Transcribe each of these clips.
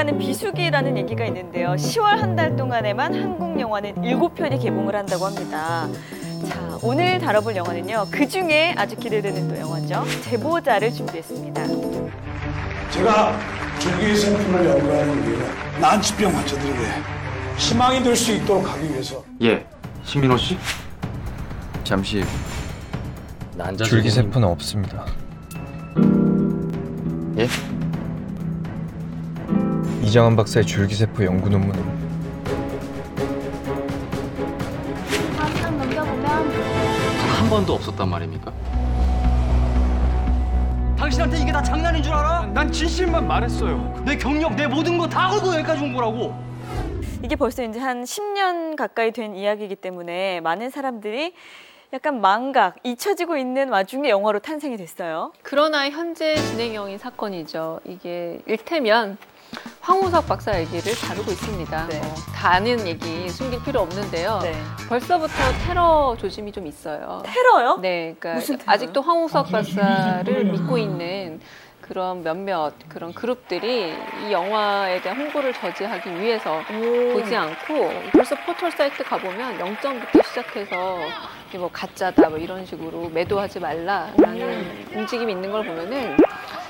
돌아가는 비수기라는 얘기가 있는데요. 10월 한 달 동안에만 한국 영화는 7편이 개봉을 한다고 합니다. 자, 오늘 다뤄볼 영화는요. 그중에 아주 기대되는 또 영화죠. 제보자를 준비했습니다. 제가 줄기세포를 연구하는 이유는 난치병 환자들에게 희망이 될 수 있도록 하기 위해서. 예, 신민호 씨? 잠시 줄기세포는 없습니다. 예? 이정환 박사의 줄기세포 연구 논문은 한장 넘겨보면 한 번도 없었단 말입니까? 당신한테 이게 다 장난인 줄 알아? 난 진실만 말했어요. 내 경력, 내 모든 거 다 걸고 여기까지 온 거라고. 이게 벌써 이제 한 10년 가까이 된 이야기이기 때문에 많은 사람들이 약간 망각, 잊혀지고 있는 와중에 영화로 탄생이 됐어요. 그러나 현재 진행형인 사건이죠. 이게 일테면 황우석 박사 얘기를 다루고 있습니다. 네. 다 아는 얘기 숨길 필요 없는데요. 네. 벌써부터 테러 조짐이 좀 있어요. 테러요? 네, 그러니까 무슨 테러요? 아직도 황우석 박사를 믿고 있는 그런 몇몇 그런 그룹들이 이 영화에 대한 홍보를 저지하기 위해서 보지 않고 벌써 포털 사이트 가보면 0점부터 시작해서 이게 뭐 가짜다 뭐 이런 식으로 매도하지 말라라는 움직임이 있는 걸 보면은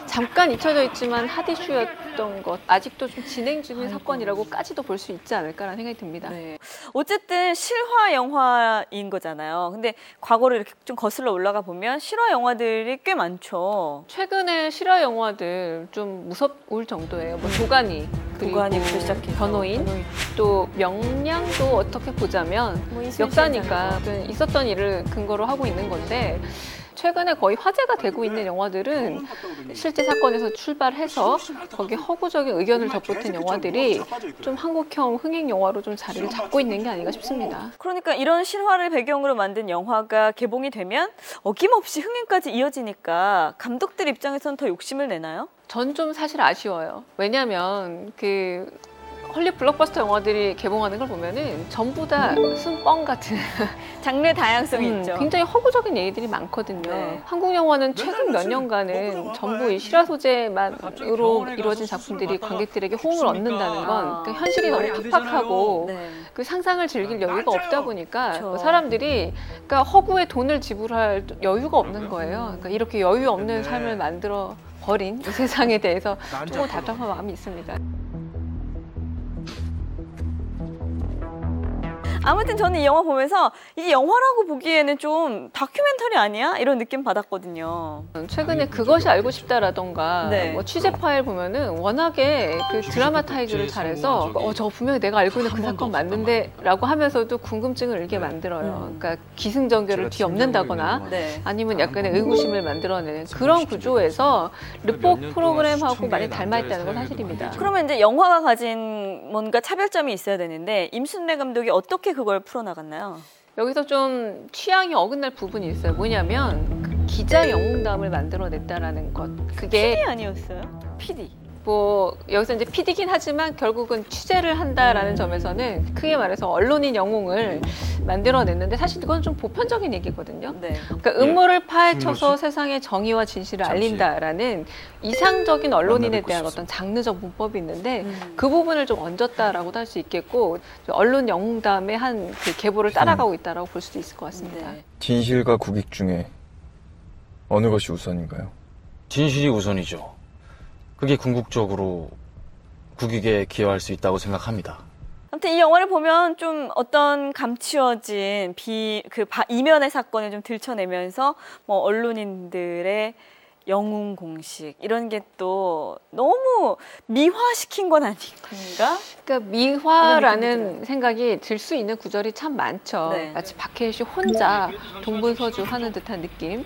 잠깐 잊혀져 있지만 핫이슈였던 것 아직도 좀 진행 중인 사건이라고까지도 볼 수 있지 않을까라는 생각이 듭니다. 네. 어쨌든 실화 영화인 거잖아요. 근데 과거를 이렇게 좀 거슬러 올라가 보면 실화 영화들이 꽤 많죠. 최근에 실화 영화들 좀 무섭을 정도예요. 뭐 도가니, 그리고 도가니부터 시작해서 변호인, 또 명량도 어떻게 보자면 뭐 이순신 역사니까 있었던 일을 근거로 하고 있는 건데 최근에 거의 화제가 되고 있는 영화들은 실제 사건에서 출발해서 거기에 허구적인 의견을 덧붙인 영화들이 좀 한국형 흥행 영화로 좀 자리를 잡고 있는 게 아닌가 싶습니다. 그러니까 이런 실화를 배경으로 만든 영화가 개봉이 되면 어김없이 흥행까지 이어지니까 감독들 입장에서는 더 욕심을 내나요? 전 좀 사실 아쉬워요. 왜냐하면 그 헐리우드 블록버스터 영화들이 개봉하는 걸 보면은 전부 다 순뻥 같은 장르 다양성이 있죠. 굉장히 허구적인 얘기들이 많거든요. 네. 한국 영화는 최근 몇 년간은 전부 이 실화 소재만으로 이루어진 작품들이 관객들에게 호응을 얻는다는 건 그러니까 현실이 너무 팍팍하고 네. 그 상상을 즐길 여유가 없다 보니까 그렇죠. 사람들이 그러니까 허구에 돈을 지불할 여유가 없는 거예요. 그러니까 이렇게 여유 없는 삶을 만들어 버린 이 세상에 대해서 조금 답답한 마음이 있습니다. 아무튼 저는 이 영화 보면서 이게 영화라고 보기에는 좀 다큐멘터리 아니야? 이런 느낌 받았거든요. 최근에 그것이 알고 싶다라던가 네. 뭐 취재 파일 보면은 워낙에 그 드라마타이즈를 잘해서 저거 분명히 내가 알고 있는 그 사건 맞는데 라고 하면서도 궁금증을 일게 만들어요. 그러니까 기승전결을 뒤엎는다거나 네. 아니면 약간의 의구심을 만들어내는 그런 구조에서 르포 프로그램하고 많이 닮아있다는 건 사실입니다. 그러면 이제 영화가 가진 뭔가 차별점이 있어야 되는데 임순례 감독이 어떻게 그걸 풀어나갔나요? 여기서 좀 취향이 어긋날 부분이 있어요. 뭐냐면 그 기자 영웅담을 만들어냈다라는 것. 그게 PD 아니었어요? PD. 뭐 여기서 이제 PD긴 하지만 결국은 취재를 한다라는 점에서는 크게 말해서 언론인 영웅을 만들어냈는데 사실 그건 좀 보편적인 얘기거든요. 네. 그러니까 음모를 파헤쳐서 세상의 정의와 진실을 알린다라는 이상적인 언론인에 대한 어떤 장르적 문법이 있는데 그 부분을 좀 얹었다라고도 할 수 있겠고 언론 영웅담의 한 그 계보를 따라가고 있다라고 볼 수도 있을 것 같습니다. 네. 진실과 국익 중에 어느 것이 우선인가요? 진실이 우선이죠. 그게 궁극적으로 국익에 기여할 수 있다고 생각합니다. 아무튼 이 영화를 보면 좀 어떤 감추어진 이면의 사건을 좀 들춰내면서 뭐 언론인들의 영웅 공식 이런 게 또 너무 미화시킨 건 아닌가? 그러니까 미화라는 생각이 들 수 있는 구절이 참 많죠. 네. 마치 박해일 씨 혼자 동분서주하는 듯한 느낌.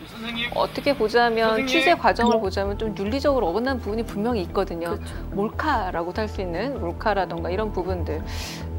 어떻게 보자면 취재 과정을 보자면 좀 윤리적으로 어긋난 부분이 분명히 있거든요. 그렇죠. 몰카라고 할 수 있는 몰카라던가 이런 부분들.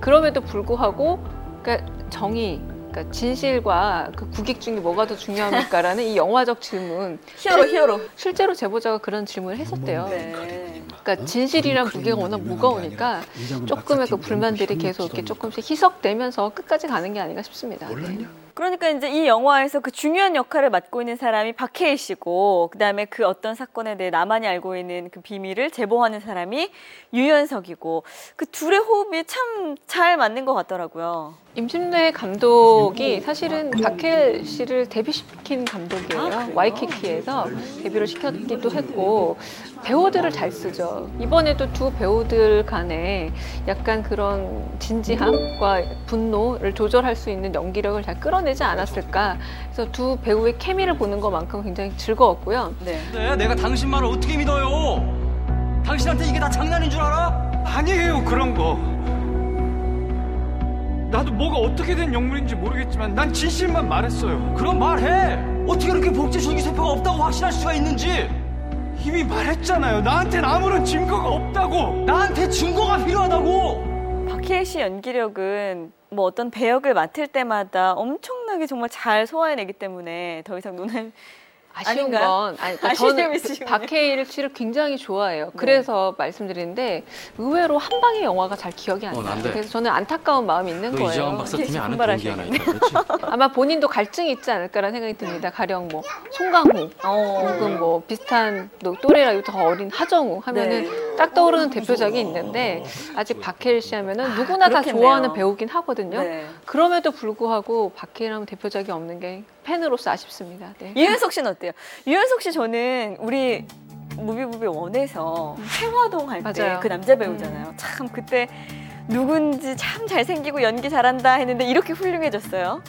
그럼에도 불구하고 그러니까 정의, 그러니까 진실과 그 국익 중에 뭐가 더 중요합니까라는 이 영화적 질문. 히어로. 실제로 제보자가 그런 질문을 했었대요. 네. 그러니까 진실이란 무게가 워낙 무거우니까 조금의 그 불만들이 계속 이렇게 조금씩 희석되면서 끝까지 가는 게 아닌가 싶습니다. 네. 그러니까 이제 이 영화에서 그 중요한 역할을 맡고 있는 사람이 박해일 씨고, 그다음에 그 어떤 사건에 대해 나만이 알고 있는 그 비밀을 제보하는 사람이 유연석이고, 그 둘의 호흡이 참 잘 맞는 것 같더라고요. 임진래 감독이 사실은 박해일 씨를 데뷔시킨 감독이에요. 와이키키에서 데뷔를 시켰기도 했고 배우들을 잘 쓰죠. 이번에도 두 배우들 간에 약간 그런 진지함과 분노를 조절할 수 있는 연기력을 잘 끌어내지 않았을까. 그래서 두 배우의 케미를 보는 것만큼 굉장히 즐거웠고요. 네. 네, 내가 당신 말을 어떻게 믿어요? 당신한테 이게 다 장난인 줄 알아? 아니에요, 그런 거. 나도 뭐가 어떻게 된 영문인지 모르겠지만 난 진실만 말했어요. 그럼 말해. 어떻게 그렇게 복제 줄기세포가 없다고 확신할 수가 있는지. 이미 말했잖아요. 나한텐 아무런 증거가 없다고. 나한테 증거가 필요하다고. 박해일 씨 연기력은 뭐 어떤 배역을 맡을 때마다 엄청나게 정말 잘 소화해내기 때문에 더 이상 논할 아쉬운 아닌가요? 건 그러니까 아쉬움이 저는 있으시군요. 박해일 씨를 굉장히 좋아해요. 그래서 말씀드리는데 의외로 한 방의 영화가 잘 기억이 안 나요. 안 돼. 그래서 저는 안타까운 마음이 있는 너 거예요. 이재원 박사팀이 아는 분발하시네. 동기 하나 있다, 그렇지? 아마 본인도 갈증이 있지 않을까라는 생각이 듭니다. 가령 뭐 송강호, 혹은 뭐 비슷한 또래라고 더 어린 하정우 하면은 네. 딱 떠오르는 대표작이 있는데 아직 박해일 씨 하면은 누구나 다 그렇겠네요. 좋아하는 배우긴 하거든요. 네. 그럼에도 불구하고 박해일 하면 대표작이 없는 게 팬으로서 아쉽습니다. 네. 유연석 씨는 어때요? 유연석 씨 저는 우리 무비무비 원에서 태화동 할 때 맞아요. 그 남자 배우잖아요. 참 그때 누군지 참 잘생기고 연기 잘한다 했는데 이렇게 훌륭해졌어요.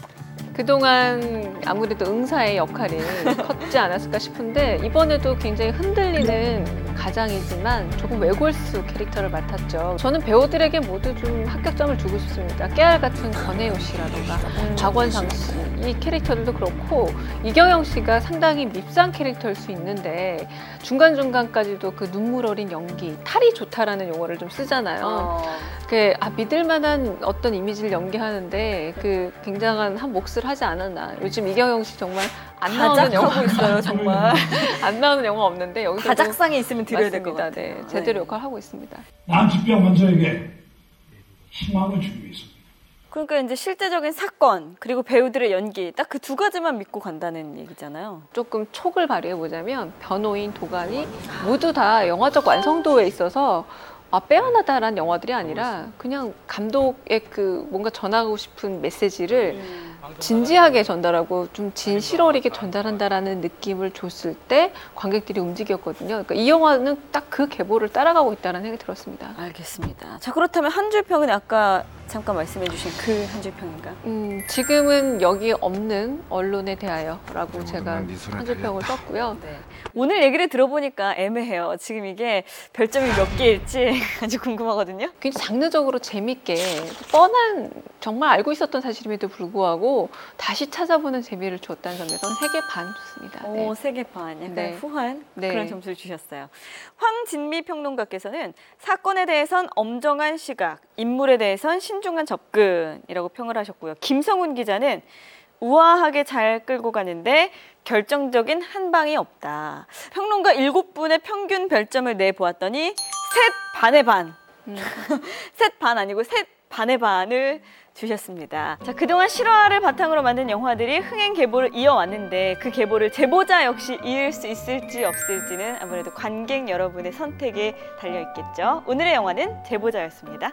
그동안 아무래도 응사의 역할이 컸지 않았을까 싶은데 이번에도 굉장히 흔들리는 가장이지만 조금 외골수 캐릭터를 맡았죠. 저는 배우들에게 모두 좀 합격점을 주고 싶습니다. 깨알 같은 권혜요 씨라던가 박원상 씨, 이 캐릭터들도 그렇고 이경영 씨가 상당히 밉상 캐릭터일 수 있는데 중간중간까지도 그 눈물 어린 연기, 탈이 좋다라는 용어를 좀 쓰잖아요. 믿을 만한 어떤 이미지를 연기하는데 그 굉장한 한 몫을 하지 않았나. 요즘 이경영 씨 정말 안 나오는 영화 하고 있어요, 정말. 안 나오는 영화 없는데 여기서 가작상이 있으면 드려야 될 것 맞습니다. 같아요. 네, 제대로 역할 하고 있습니다. 난치병 환자에게 희망을 주기 위해서입니다. 그러니까 이제 실제적인 사건 그리고 배우들의 연기 딱 그 두 가지만 믿고 간다는 얘기잖아요. 조금 촉을 발휘해 보자면 변호인, 도가니 모두 다 영화적 완성도에 있어서 빼어나다라는 영화들이 아니라 그냥 감독의 그 뭔가 전하고 싶은 메시지를 진지하게 전달하고 좀 진실 어리게 전달한다라는 느낌을 줬을 때 관객들이 움직였거든요. 그러니까 이 영화는 딱 그 계보를 따라가고 있다는 생각이 들었습니다. 알겠습니다. 자, 그렇다면 한 줄 평은 아까 잠깐 말씀해 주신 그 한 줄 평인가? 지금은 여기 없는 언론에 대하여라고 제가 한 줄 평을 썼고요. 네. 오늘 얘기를 들어보니까 애매해요. 지금 이게 별점이 몇 개일지 아주 궁금하거든요. 굉장히 장르적으로 재밌게 뻔한 정말 알고 있었던 사실임에도 불구하고 다시 찾아보는 재미를 줬다는 점에서 3개 반 줬습니다. 네. 오, 3개 반. 약간 네. 후한 네. 그런 점수를 주셨어요. 황진미 평론가께서는 사건에 대해선 엄정한 시각, 인물에 대해선 신중한 접근이라고 평을 하셨고요. 김성훈 기자는 우아하게 잘 끌고 가는데 결정적인 한 방이 없다. 평론가 7분의 평균 별점을 내보았더니 셋 반의 반. 셋 반 아니고 셋 반의 반을 주셨습니다. 자, 그동안 실화를 바탕으로 만든 영화들이 흥행 계보를 이어왔는데 그 계보를 제보자 역시 이을 수 있을지 없을지는 아무래도 관객 여러분의 선택에 달려있겠죠. 오늘의 영화는 제보자였습니다.